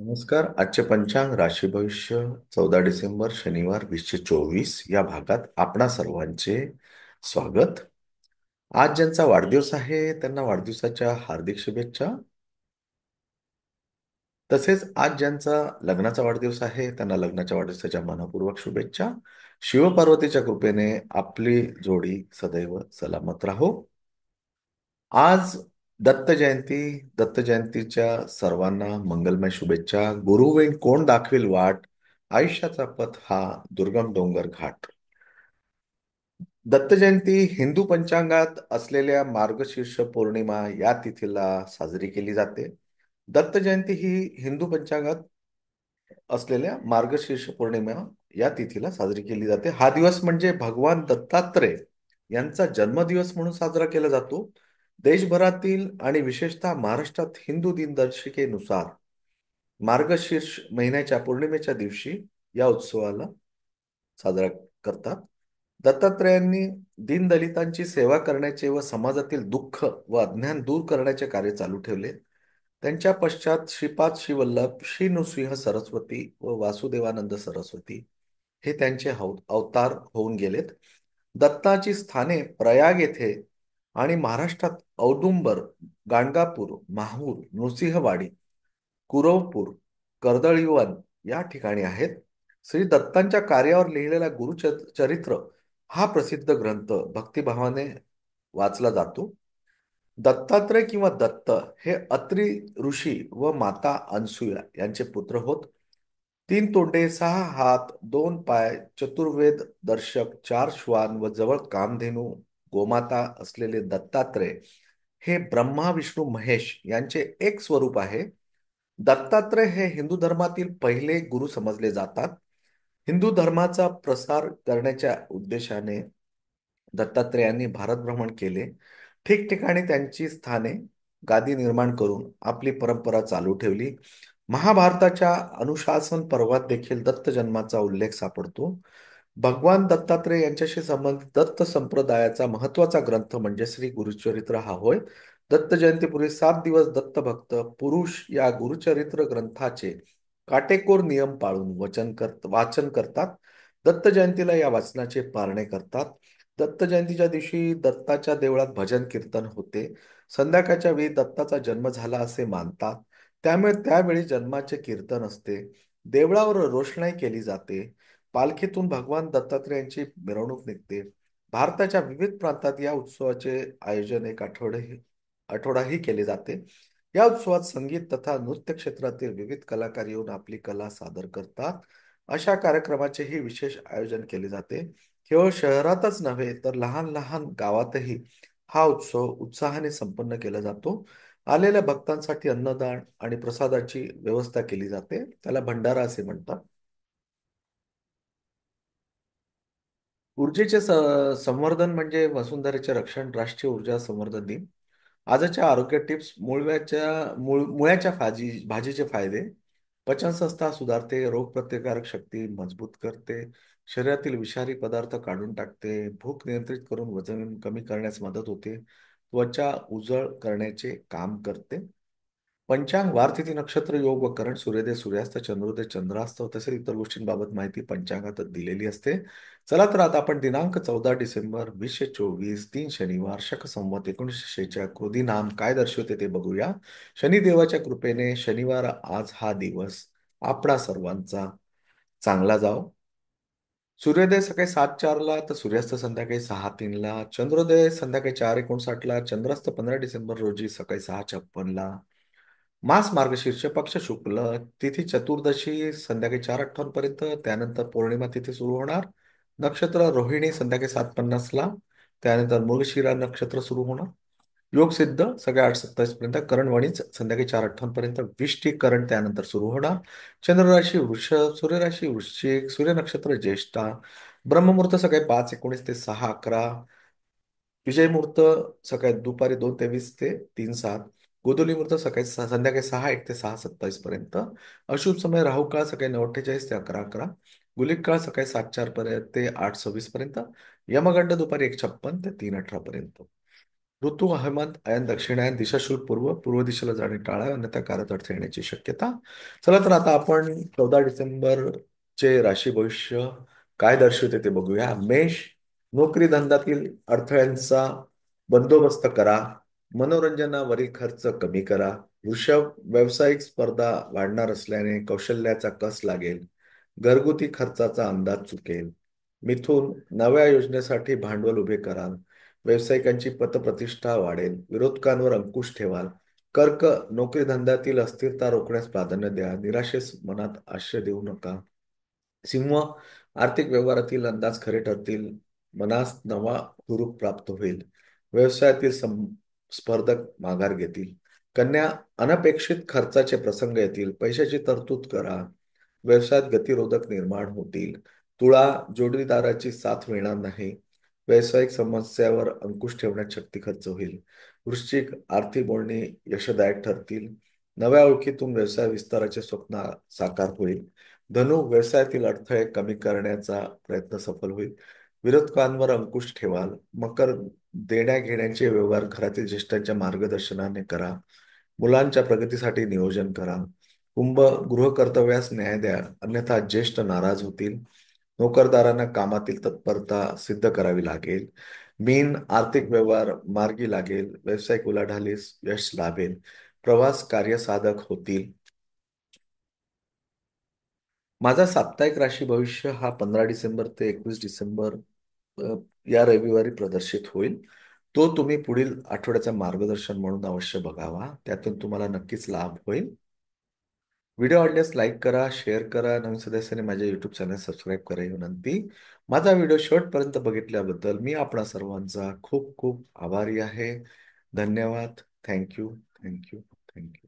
नमस्कार. आजचे पंचांग राशी भविष्य 14 डिसेंबर शनिवार 2024 या भागात आपणा सर्वांचे स्वागत. आज ज्यांचा वाढदिवस आहे त्यांना वाढदिवसाच्या हार्दिक शुभेच्छा. तसेच आज ज्यांचा लग्नाचा वाढदिवस आहे त्यांना लग्नाच्या वाढदिवसाच्या मनपूर्वक शुभेच्छा. शिवपार्वतीच्या कृपेने आपली जोडी सदैव सलामत राहो. आज दत्त जयंती. दत्त जयंतीच्या सर्वांना मंगलमय शुभेच्छा. गुरुवेन कोण दाखवेल वाट, आयुष्याचा पथ हा दुर्गम डोंगर घाट. दत्त जयंती हिंदू पंचांगात असलेल्या मार्गशीर्ष पौर्णिमा या तिथीला साजरी केली जाते. दत्त जयंती ही हिंदू पंचांगात असलेल्या मार्गशीर्ष पौर्णिमा या तिथीला साजरी केली जाते. हा दिवस म्हणजे भगवान दत्तात्रय यांचा जन्मदिवस म्हणून साजरा केला जातो. देशभरातील आणि विशेषतः महाराष्ट्रात हिंदू दिनदर्शिकेनुसार मार्गशीर्ष महिन्याच्या पौर्णिमेच्या दिवशी या उत्सवाला साजरा करतात. दत्तात्रेयांनी दीनदलितांची सेवा करण्याचे व समाजातील दुःख व अज्ञान दूर करण्याचे कार्य चालू ठेवले. त्यांच्या पश्चात श्रीपाद श्रीवल्लभ, श्री नृसिंह सरस्वती व वासुदेवानंद सरस्वती हे त्यांचे अवतार होऊन गेलेत. दत्ताची स्थाने प्रयाग येथे आणि महाराष्ट्रात औदुंबर, गाणगापूर, माहूर, नृसिंहवाडी, कुरवपूर, कर्दळीवन या ठिकाणी आहेत. श्री दत्तांच्या कार्यावर लिहिलेला गुरुचरित्र हा प्रसिद्ध ग्रंथ भक्तिभावाने वाचला जातो. दत्तात्रय किंवा दत्त हे अत्रि ऋषी व माता अनसुया यांचे पुत्र होत. 3 तोंडे, 6 हात, 2 पाय, चतुर्वेद दर्शक, 4 श्वान व जवळ कामधेनू गोमाता असलेले दत्तात्रय हे ब्रह्मा विष्णू महेश यांचे एक स्वरूप आहे. दत्तात्रय हे हिंदू धर्मातील पहिले गुरु समजले जातात. हिंदू धर्माचा प्रसार करण्याच्या उद्देशाने दत्तात्रेयांनी भारत भ्रमण केले. ठिकठिकाणी त्यांची स्थाने गादी निर्माण करून आपली परंपरा चालू ठेवली. महाभारताच्या अनुशासन पर्वात देखील दत्त जन्माचा उल्लेख सापडतो. भगवान दत्तात्रय यांच्याशी संबंधित दत्त संप्रदायाचा महत्वाचा ग्रंथ म्हणजे श्री गुरुचरित्र हा होय. दत्त जयंतीपूर्वी 7 दिवस दत्तभक्त पुरुष या गुरुचरित्र ग्रंथाचे काटेकोर नियम पाळून वाचन करतात. दत्त जयंतीला या वाचनाचे पारणे करतात. दत्त जयंतीच्या दिवशी दत्ताच्या देवळात भजन कीर्तन होते. संध्याकाळच्या वेळी दत्ताचा जन्म झाला असे मानतात, त्यामुळे त्यावेळी जन्माचे कीर्तन असते. देवळावर रोषणाई केली जाते. पालखीतून भगवान दत्तात्रेयांची मिरवणूक निघते. भारताच्या विविध प्रांतात या उत्सवाचे आयोजन एक आठवडाही केले जाते. या उत्सवात संगीत तथा नृत्य क्षेत्रातील विविध कलाकार येऊन आपली कला सादर करतात. अशा कार्यक्रमाचेही विशेष आयोजन केले जाते. केवळ शहरातच नव्हे तर लहान लहान गावातही हा उत्सव उत्साहाने संपन्न केला जातो. आलेल्या भक्तांसाठी अन्नदान आणि प्रसादाची व्यवस्था केली जाते. त्याला भंडारा असे म्हणतात. ऊर्जेचे संवर्धन म्हणजे वसुंधरेचे रक्षण. राष्ट्रीय ऊर्जा संवर्धन दिन. आजच्या आरोग्य टिप्स. मुळ्याच्या भाजीचे फायदे. पचनसंस्था सुधारते, रोगप्रतिकारक शक्ती मजबूत करते, शरीरातील विषारी पदार्थ काढून टाकते, भूक नियंत्रित करून वजन कमी करण्यास मदत होते, त्वचा उजळ करण्याचे काम करते. पंचांग वार तिथी नक्षत्र योग व करण सूर्योदय सूर्यास्त चंद्रोदय चंद्रास्त तसेच इतर गोष्टींबाबत माहिती पंचांगात दिलेली असते. चला तर आता आपण दिनांक 14 डिसेंबर 2024 शनिवार शक संवत 1946 क्रोधी नाम काय दर्शवते ते बघूया. शनिदेवाच्या कृपेने शनिवार आज हा दिवस आपणा सर्वांचा चांगला जाओ. सूर्योदय सकाळी 7:04 तर सूर्यास्त संध्याकाळी 6:03. चंद्रोदय संध्याकाळी 4:59. चंद्रास्त 15 डिसेंबर रोजी सकाळी 6:56. मास मार्गशीर्ष पक्ष शुक्ल तिथी चतुर्दशी संध्याकाळी 4:58 पर्यंत. त्यानंतर पौर्णिमा तिथी सुरू होणार. नक्षत्र रोहिणी संध्याकाळी 7:50. त्यानंतर मृगशिरा नक्षत्र सुरू होणार. योग सिद्ध सकाळी 8:27 पर्यंत. करण वणीच संध्याकाळी 4:58 पर्यंत. विष्टी करण त्यानंतर सुरू होणार. चंद्रराशी वृषभ, सूर्यराशी वृश्चिक, सूर्य नक्षत्र ज्येष्ठा. ब्रह्ममुहूर्त सकाळी 5:19 ते 6:11. विजय मुहूर्त सकाळी दुपारी 2:23 ते 3:07. गोधूली मुहूर्त संध्याकाळी 6:01 ते 6:27 पर्यंत. अशुभ समय राहू काळ सकाळी 9:48 ते 11:11. गुलिक काळ सकाळी 7:04 पर्यंत ते 8:26 पर्यंत. यमगंड दुपारी 1:56 ते 3:18 पर्यंत. ऋतू हवामान अयन दक्षिणायन दिशाशूल पूर्व पूर्व दिशेला जाणे टाळा अन्यथा कारक अडथळे येण्याची शक्यता. चला तर आता आपण 14 डिसेंबर चे राशी भविष्य काय दर्शवते ते बघूया. मेष, नोकरी धंद्यातील अडथळ्यांचा बंदोबस्त करा. मनोरंजनावरील खर्च कमी करा. वृषभ, व्यावसायिक स्पर्धा वाढणार असल्याने कौशल्याचा कस लागेल. घरगुती खर्चाचा अंदाज चुकेल. मिथुन, नव्या योजनेसाठी भांडवल उभे करा. व्यावसायिकांची पतप्रतिष्ठा वाढेल. विरोधकांवर अंकुश ठेवाल. कर्क, नोकरी धंद्यातील अस्थिरता रोखण्यास प्राधान्य द्या. निराशेस मनात आश्रय देऊ नका. सिंह, आर्थिक व्यवहारातील अंदाज खरे ठरतील. मनास नवा हुरूप प्राप्त होईल. व्यवसायातील स्पर्धक माघार घेतील. कन्या, अनपेक्षित खर्चाचे प्रसंग येतील. पैशाची तरतूद करा. व्यवसायात गतिरोधक निर्माण होतील. तुळा, जोडीदाराची साथ मिळणार नाही. व्यावसायिक समस्यावर अंकुश ठेवण्यात शक्ती खर्च होईल. वृश्चिक, आर्थिक बोलणी यशदायक ठरतील. नव्या ओळखीतून व्यवसाय विस्ताराचे स्वप्न साकार होईल. धनु, व्यवसायातील अडथळे कमी करण्याचा प्रयत्न सफल होईल. विरोधकांवर अंकुश ठेवाल. मकर, देण्या घेण्याचे व्यवहार घरातील ज्येष्ठांच्या मार्गदर्शनाने करा. मुलांच्या प्रगतीसाठी नियोजन करा. कुंभ, गृहकर्तव्यास न्याय द्या अन्यथा ज्येष्ठ नाराज होतील. नोकरदारांना कामातील तत्परता सिद्ध करावी लागेल. मीन, आर्थिक व्यवहार मार्गी लागेल. व्यावसायिक उलाढालीस यश लाभेल. प्रवास कार्यसाधक होतील. माझा साप्ताहिक राशी भविष्य हा 15 डिसेंबर ते 21 डिसेंबर अ, या रविवारी प्रदर्शित होईल. तो तुम्ही पुढील आठवड्याचा मार्गदर्शन म्हणून अवश्य बघावा. त्यातून तुम्हाला नक्कीच लाभ होईल. व्हिडिओ आवडल्यास लाईक करा, शेअर करा. नवीन सदस्याने माझ्या युट्यूब चॅनल सबस्क्राईब करा ही विनंती. माझा व्हिडिओ शेवटपर्यंत बघितल्याबद्दल मी आपणा सर्वांचा खूप खूप आभारी आहे. धन्यवाद. Thank you, thank you, thank you.